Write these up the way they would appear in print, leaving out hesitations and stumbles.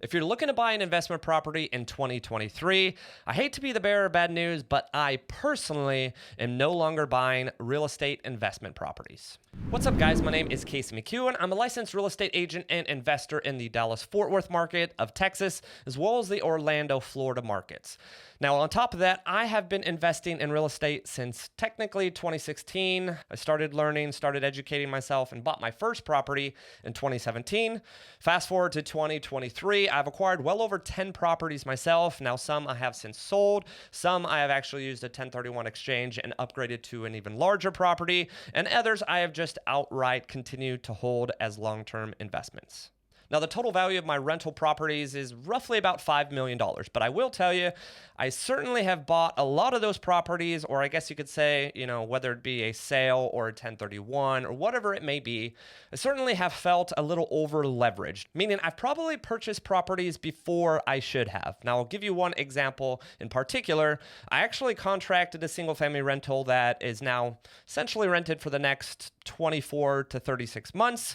If you're looking to buy an investment property in 2023, I hate to be the bearer of bad news, but I personally am no longer buying real estate investment properties. What's up, guys? My name is Casey McKeown. I'm a licensed real estate agent and investor in the Dallas-Fort Worth market of Texas, as well as the Orlando, Florida markets. Now, on top of that, I have been investing in real estate since technically 2016. I started learning, started educating myself, and bought my first property in 2017. Fast forward to 2023, I've acquired well over 10 properties myself. Now, some I have since sold. Some I have actually used a 1031 exchange and upgraded to an even larger property. And others I have just outright continued to hold as long-term investments. Now, the total value of my rental properties is roughly about $5 million, but I will tell you, I certainly have bought a lot of those properties, or I guess you could say, whether it be a sale or a 1031 or whatever it may be, I certainly have felt a little over leveraged, meaning I've probably purchased properties before I should have. Now, I'll give you one example in particular. I actually contracted a single family rental that is now essentially rented for the next 24 to 36 months.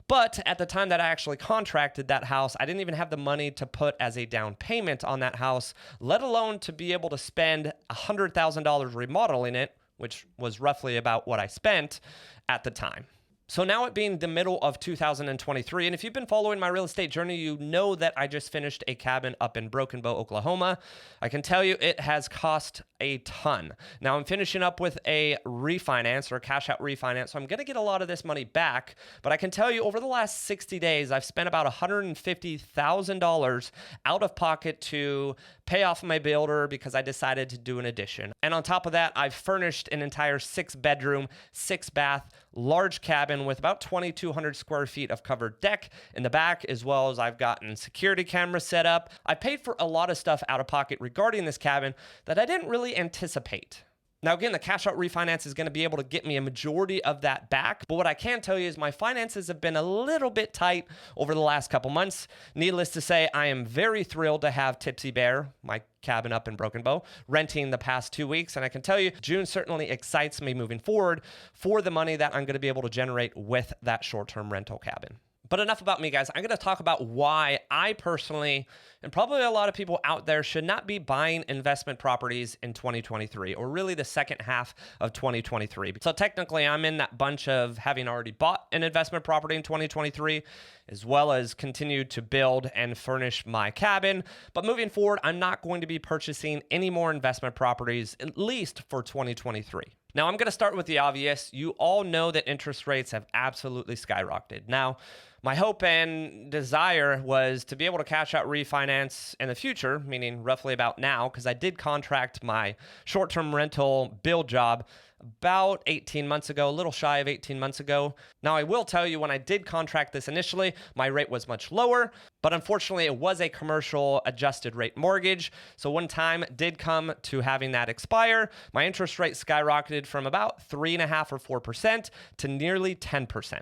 But at the time that I actually contracted that house, I didn't even have the money to put as a down payment on that house, let alone to be able to spend $100,000 remodeling it, which was roughly about what I spent at the time. So now it being the middle of 2023, and if you've been following my real estate journey, you know that I just finished a cabin up in Broken Bow, Oklahoma. I can tell you it has cost a ton. Now I'm finishing up with a refinance or a cash out refinance, so I'm going to get a lot of this money back, but I can tell you over the last 60 days, I've spent about $150,000 out of pocket to pay off my builder because I decided to do an addition. And on top of that, I've furnished an entire 6-bedroom, 6-bath, large cabin with about 2,200 square feet of covered deck in the back, as well as I've gotten security cameras set up. I paid for a lot of stuff out of pocket regarding this cabin that I didn't really anticipate. Now, again, the cash out refinance is going to be able to get me a majority of that back. But what I can tell you is my finances have been a little bit tight over the last couple months. Needless to say, I am very thrilled to have Tipsy Bear, my cabin up in Broken Bow, renting the past 2 weeks. And I can tell you, June certainly excites me moving forward for the money that I'm going to be able to generate with that short-term rental cabin. But enough about me, guys. I'm going to talk about why I personally, and probably a lot of people out there, should not be buying investment properties in 2023, or really the second half of 2023. So technically, I'm in that bunch of having already bought an investment property in 2023, as well as continued to build and furnish my cabin. But moving forward, I'm not going to be purchasing any more investment properties, at least for 2023. Now, I'm going to start with the obvious. You all know that interest rates have absolutely skyrocketed. Now, my hope and desire was to be able to cash out refinance in the future, meaning roughly about now, because I did contract my short-term rental build job about 18 months ago, a little shy of 18 months ago. Now, I will tell you, when I did contract this initially, my rate was much lower, but unfortunately, it was a commercial adjusted rate mortgage. So when time did come to having that expire, my interest rate skyrocketed from about 3.5% or 4% to nearly 10%.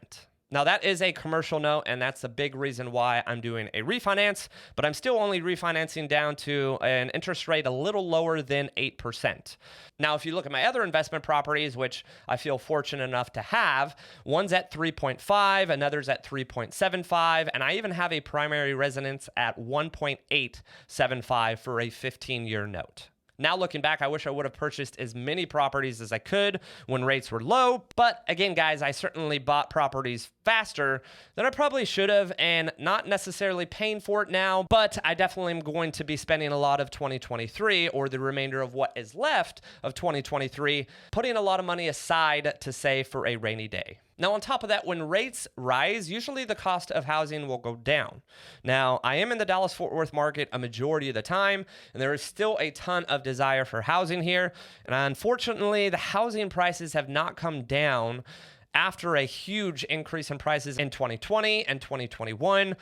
Now, that is a commercial note, and that's a big reason why I'm doing a refinance, but I'm still only refinancing down to an interest rate a little lower than 8%. Now, if you look at my other investment properties, which I feel fortunate enough to have, one's at 3.5, another's at 3.75, and I even have a primary residence at 1.875 for a 15-year note. Now, looking back, I wish I would have purchased as many properties as I could when rates were low. But again, guys, I certainly bought properties faster than I probably should have, and not necessarily paying for it now. But I definitely am going to be spending a lot of 2023, or the remainder of what is left of 2023, putting a lot of money aside to save for a rainy day. Now, on top of that, when rates rise, usually the cost of housing will go down. Now, I am in the Dallas-Fort Worth market a majority of the time, and there is still a ton of desire for housing here. And unfortunately, the housing prices have not come down after a huge increase in prices in 2020 and 2021.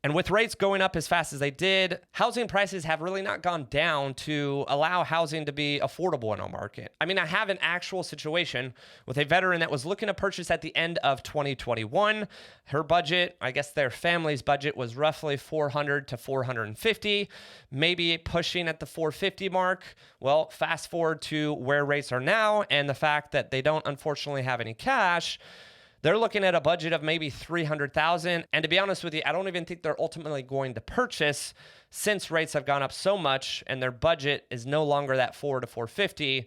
And with rates going up as fast as they did, housing prices have really not gone down to allow housing to be affordable in our market. I mean, I have an actual situation with a veteran that was looking to purchase at the end of 2021. Her budget, I guess their family's budget, was roughly $400 to $450, maybe pushing at the $450 mark. Well, fast forward to where rates are now and the fact that they don't unfortunately have any cash. they're looking at a budget of maybe $300,000. And to be honest with you, I don't even think they're ultimately going to purchase since rates have gone up so much and their budget is no longer that $400 to $450,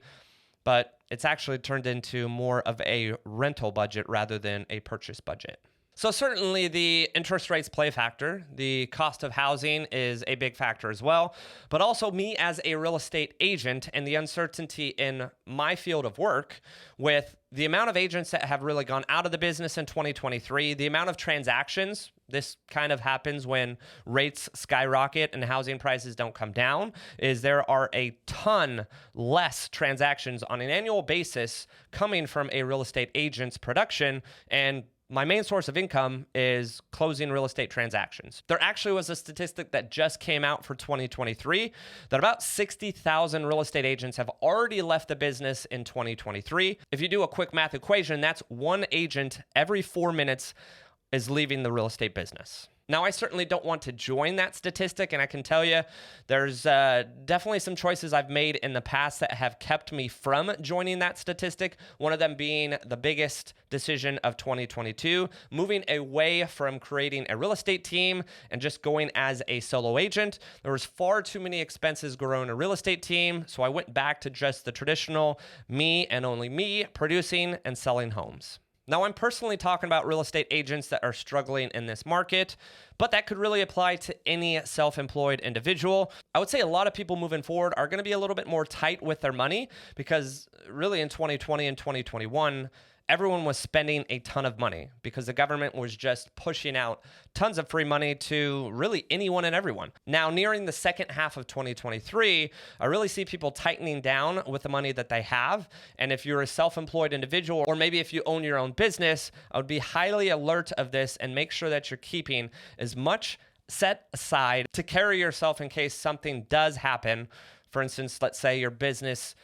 but it's actually turned into more of a rental budget rather than a purchase budget. So certainly the interest rates play a factor. The cost of housing is a big factor as well, but also me as a real estate agent and the uncertainty in my field of work with the amount of agents that have really gone out of the business in 2023, the amount of transactions. This kind of happens when rates skyrocket and housing prices don't come down, is there are a ton less transactions on an annual basis coming from a real estate agent's production, and my main source of income is closing real estate transactions. There actually was a statistic that just came out for 2023 that about 60,000 real estate agents have already left the business in 2023. If you do a quick math equation, that's one agent every 4 minutes is leaving the real estate business. Now, I certainly don't want to join that statistic, and I can tell you there's definitely some choices I've made in the past that have kept me from joining that statistic, one of them being the biggest decision of 2022, moving away from creating a real estate team and just going as a solo agent. There was far too many expenses growing a real estate team, so I went back to just the traditional me and only me producing and selling homes. Now, I'm personally talking about real estate agents that are struggling in this market, but that could really apply to any self-employed individual. I would say a lot of people moving forward are going to be a little bit more tight with their money because really in 2020 and 2021, everyone was spending a ton of money because the government was just pushing out tons of free money to really anyone and everyone. Now, nearing the second half of 2023, I really see people tightening down with the money that they have. And if you're a self-employed individual, or maybe if you own your own business, I would be highly alert of this and make sure that you're keeping as much set aside to carry yourself in case something does happen. For instance, let's say your business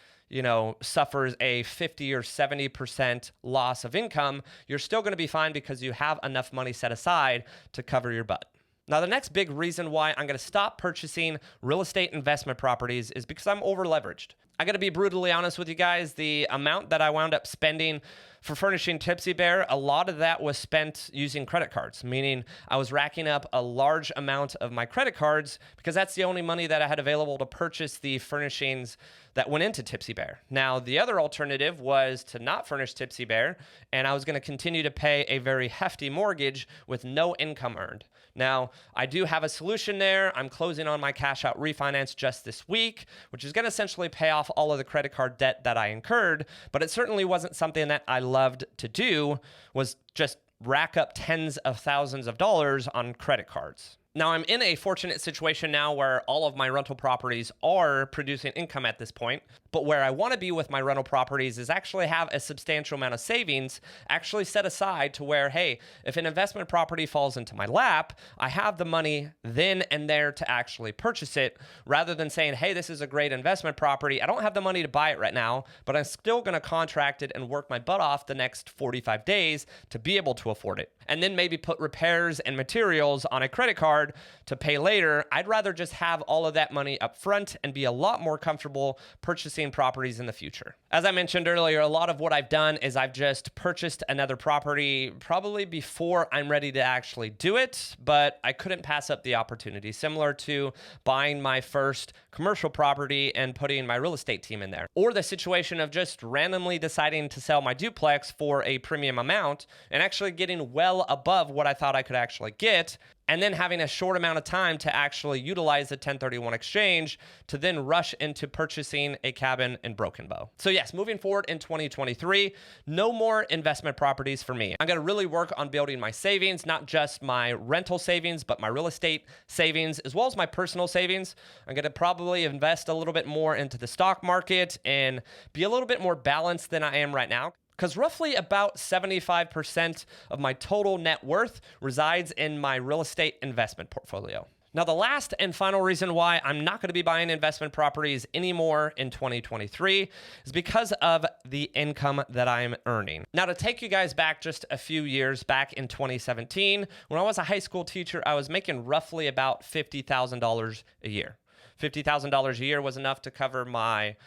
suffers a 50 or 70% loss of income, you're still going to be fine because you have enough money set aside to cover your butt. Now, the next big reason why I'm going to stop purchasing real estate investment properties is because I'm over-leveraged. I got to be brutally honest with you guys. The amount that I wound up spending for furnishing Tipsy Bear, a lot of that was spent using credit cards, meaning I was racking up a large amount of my credit cards because that's the only money that I had available to purchase the furnishings that went into Tipsy Bear. Now, the other alternative was to not furnish Tipsy Bear, and I was going to continue to pay a very hefty mortgage with no income earned. Now, I do have a solution there. I'm closing on my cash out refinance just this week, which is going to essentially pay off all of the credit card debt that I incurred, but it certainly wasn't something that I loved to do, was just rack up tens of thousands of dollars on credit cards. Now, I'm in a fortunate situation now where all of my rental properties are producing income at this point, but where I want to be with my rental properties is actually have a substantial amount of savings actually set aside to where, hey, if an investment property falls into my lap, I have the money then and there to actually purchase it, rather than saying, hey, this is a great investment property. I don't have the money to buy it right now, but I'm still going to contract it and work my butt off the next 45 days to be able to afford it. And then maybe put repairs and materials on a credit card to pay later. I'd rather just have all of that money up front and be a lot more comfortable purchasing properties in the future. As I mentioned earlier, a lot of what I've done is I've just purchased another property probably before I'm ready to actually do it, but I couldn't pass up the opportunity, similar to buying my first commercial property and putting my real estate team in there. Or the situation of just randomly deciding to sell my duplex for a premium amount and actually getting well above what I thought I could actually get, and then having a short amount of time to actually utilize the 1031 exchange to then rush into purchasing a cabin in Broken Bow. So yes, moving forward in 2023, no more investment properties for me. I'm going to really work on building my savings, not just my rental savings, but my real estate savings, as well as my personal savings. I'm going to probably invest a little bit more into the stock market and be a little bit more balanced than I am right now, because roughly about 75% of my total net worth resides in my real estate investment portfolio. Now, the last and final reason why I'm not going to be buying investment properties anymore in 2023 is because of the income that I'm earning. Now, to take you guys back just a few years, back in 2017, when I was a high school teacher, I was making roughly about $50,000 a year. $50,000 a year was enough to cover my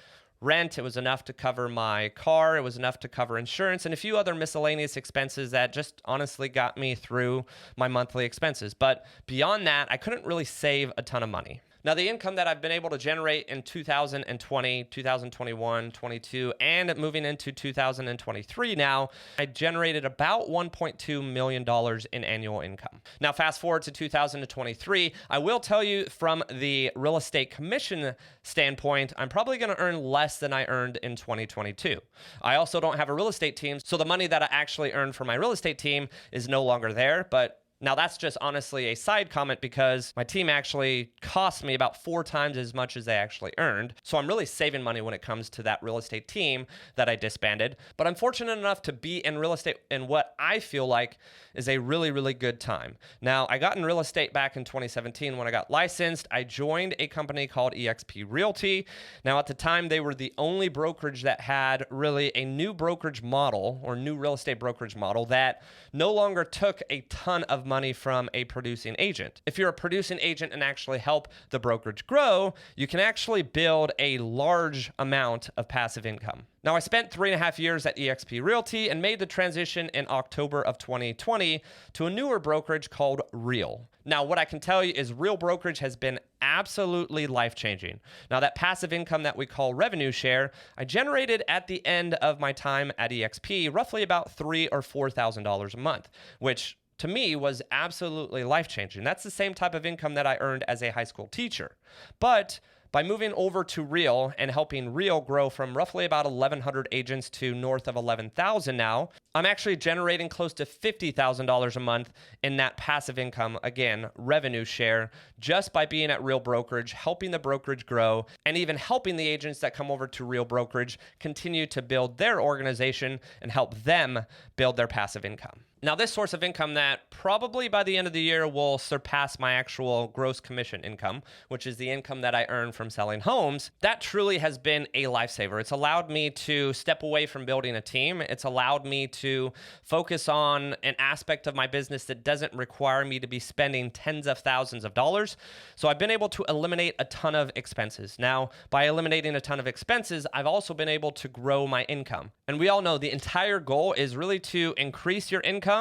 rent. It was enough to cover my car. It was enough to cover insurance and a few other miscellaneous expenses that just honestly got me through my monthly expenses. But beyond that, I couldn't really save a ton of money. Now, the income that I've been able to generate in 2020, 2021, 22, and moving into 2023 now, I generated about $1.2 million in annual income. Now, fast forward to 2023, I will tell you from the real estate commission standpoint, I'm probably going to earn less than I earned in 2022. I also don't have a real estate team, so the money that I actually earned from my real estate team is no longer there, but now, that's just honestly a side comment because my team actually cost me about 4 times as much as they actually earned. So I'm really saving money when it comes to that real estate team that I disbanded. But I'm fortunate enough to be in real estate in what I feel like is a really, really good time. Now, I got in real estate back in 2017 when I got licensed. I joined a company called eXp Realty. Now, at the time, they were the only brokerage that had really a new brokerage model or new real estate brokerage model that no longer took a ton of money from a producing agent. If you're a producing agent and actually help the brokerage grow, you can actually build a large amount of passive income. Now, I spent 3.5 years at eXp Realty and made the transition in October of 2020 to a newer brokerage called Real. Now, what I can tell you is Real brokerage has been absolutely life-changing. Now, that passive income that we call revenue share, I generated at the end of my time at eXp roughly about $3,000 or $4,000 a month, which to me was absolutely life-changing. That's the same type of income that I earned as a high school teacher. But by moving over to Real and helping Real grow from roughly about 1,100 agents to north of 11,000 now, I'm actually generating close to $50,000 a month in that passive income, again, revenue share, just by being at Real Brokerage, helping the brokerage grow, and even helping the agents that come over to Real Brokerage continue to build their organization and help them build their passive income. Now, this source of income that probably by the end of the year will surpass my actual gross commission income, which is the income that I earn from selling homes, that truly has been a lifesaver. It's allowed me to step away from building a team. It's allowed me to focus on an aspect of my business that doesn't require me to be spending tens of thousands of dollars. So I've been able to eliminate a ton of expenses. Now, by eliminating a ton of expenses, I've also been able to grow my income. And we all know the entire goal is really to increase your income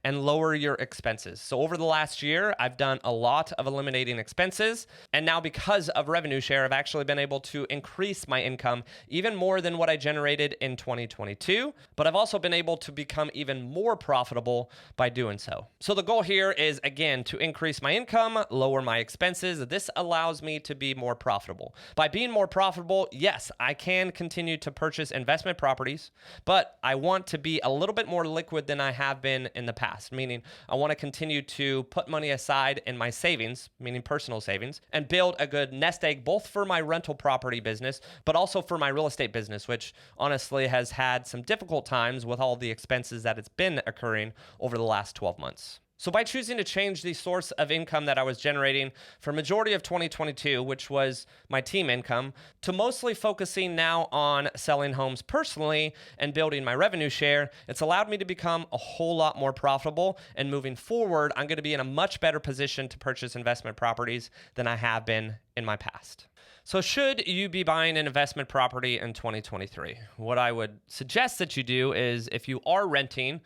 and lower your expenses. So over the last year, I've done a lot of eliminating expenses. And now because of revenue share, I've actually been able to increase my income even more than what I generated in 2022. But I've also been able to become even more profitable by doing so. So the goal here is, again, to increase my income, lower my expenses. This allows me to be more profitable. By being more profitable, yes, I can continue to purchase investment properties, but I want to be a little bit more liquid than I have been in the past, meaning I want to continue to put money aside in my savings, meaning personal savings, and build a good nest egg both for my rental property business, but also for my real estate business, which honestly has had some difficult times with all the expenses that it's been occurring over the last 12 months. So by choosing to change the source of income that I was generating for majority of 2022, which was my team income, to mostly focusing now on selling homes personally and building my revenue share, it's allowed me to become a whole lot more profitable. And moving forward, I'm going to be in a much better position to purchase investment properties than I have been in my past. So should you be buying an investment property in 2023? What I would suggest that you do is, if you are renting,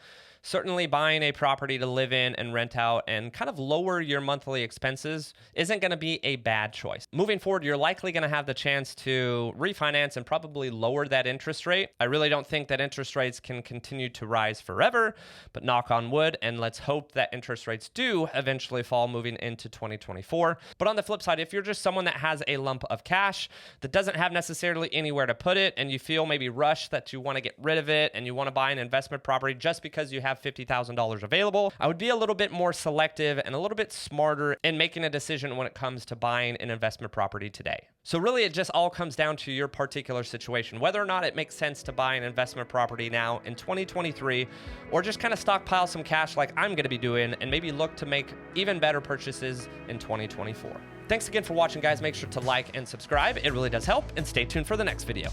certainly buying a property to live in and rent out and kind of lower your monthly expenses isn't going to be a bad choice. Moving forward, you're likely going to have the chance to refinance and probably lower that interest rate. I really don't think that interest rates can continue to rise forever, but knock on wood, and let's hope that interest rates do eventually fall moving into 2024. But on the flip side, if you're just someone that has a lump of cash that doesn't have necessarily anywhere to put it, and you feel maybe rushed that you want to get rid of it and you want to buy an investment property just because you have $50,000 available, I would be a little bit more selective and a little bit smarter in making a decision when it comes to buying an investment property today. So really, it just all comes down to your particular situation, whether or not it makes sense to buy an investment property now in 2023, or just kind of stockpile some cash like I'm going to be doing and maybe look to make even better purchases in 2024. Thanks again for watching, guys. Make sure to like and subscribe. It really does help, and stay tuned for the next video.